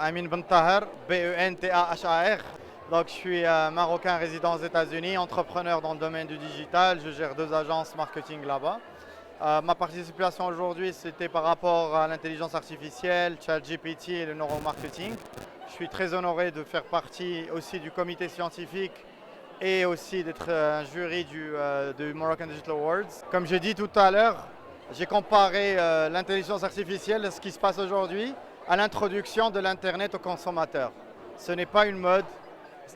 Amin Bentahar, Bentahar. Donc, je suis marocain résident aux États-Unis, entrepreneur dans le domaine du digital. Je gère deux agences marketing là-bas. Ma participation aujourd'hui, c'était par rapport à l'intelligence artificielle, ChatGPT et le neuromarketing. Je suis très honoré de faire partie aussi du comité scientifique et aussi d'être un jury du Moroccan Digital Awards. Comme j'ai dit tout à l'heure, j'ai comparé l'intelligence artificielle à ce qui se passe aujourd'hui à l'introduction de l'Internet aux consommateurs. Ce n'est pas une mode.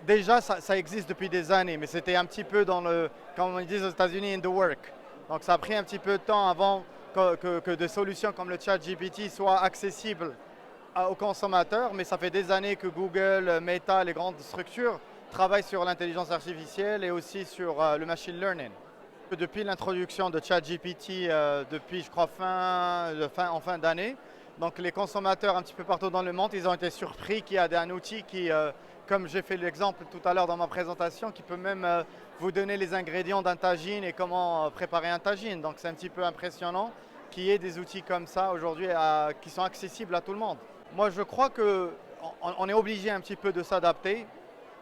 Déjà, ça existe depuis des années, mais c'était un petit peu dans le, comme on dit aux États-Unis, in the work. Donc ça a pris un petit peu de temps avant que des solutions comme le ChatGPT soient accessibles aux consommateurs, mais ça fait des années que Google, Meta, les grandes structures travaillent sur l'intelligence artificielle et aussi sur le machine learning. Depuis l'introduction de ChatGPT, depuis je crois en fin d'année, donc les consommateurs un petit peu partout dans le monde, ils ont été surpris qu'il y a un outil qui, comme j'ai fait l'exemple tout à l'heure dans ma présentation, qui peut même vous donner les ingrédients d'un tagine et comment préparer un tagine. Donc c'est un petit peu impressionnant qu'il y ait des outils comme ça aujourd'hui qui sont accessibles à tout le monde. Moi je crois qu'on est obligé un petit peu de s'adapter.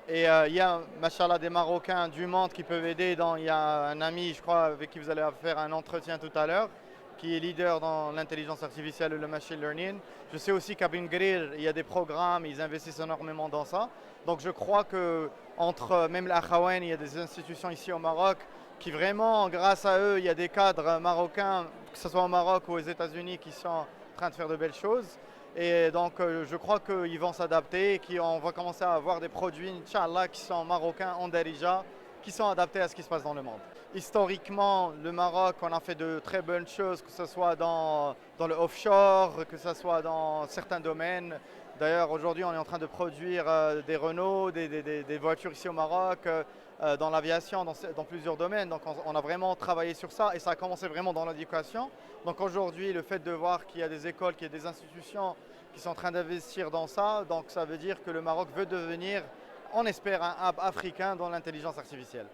Et il y a, machallah, des Marocains du monde qui peuvent aider. Il y a un ami, je crois, avec qui vous allez faire un entretien tout à l'heure, qui est leader dans l'intelligence artificielle et le machine learning. Je sais aussi qu'à Ben Guerir, il y a des programmes, ils investissent énormément dans ça. Donc je crois que entre même l'Akhawen, il y a des institutions ici au Maroc qui vraiment, grâce à eux, il y a des cadres marocains, que ce soit au Maroc ou aux États-Unis, qui sont en train de faire de belles choses. Et donc je crois qu'ils vont s'adapter et qu'on va commencer à avoir des produits, Inch'Allah, qui sont marocains, en Darija, qui sont adaptés à ce qui se passe dans le monde. Historiquement, le Maroc, on a fait de très bonnes choses, que ce soit dans le offshore, que ce soit dans certains domaines. D'ailleurs, aujourd'hui, on est en train de produire des Renault, des voitures ici au Maroc, dans l'aviation, dans plusieurs domaines. Donc, on a vraiment travaillé sur ça et ça a commencé vraiment dans l'éducation. Donc, aujourd'hui, le fait de voir qu'il y a des écoles, qu'il y a des institutions qui sont en train d'investir dans ça, donc ça veut dire que le Maroc veut devenir, on espère, un hub africain dans l'intelligence artificielle.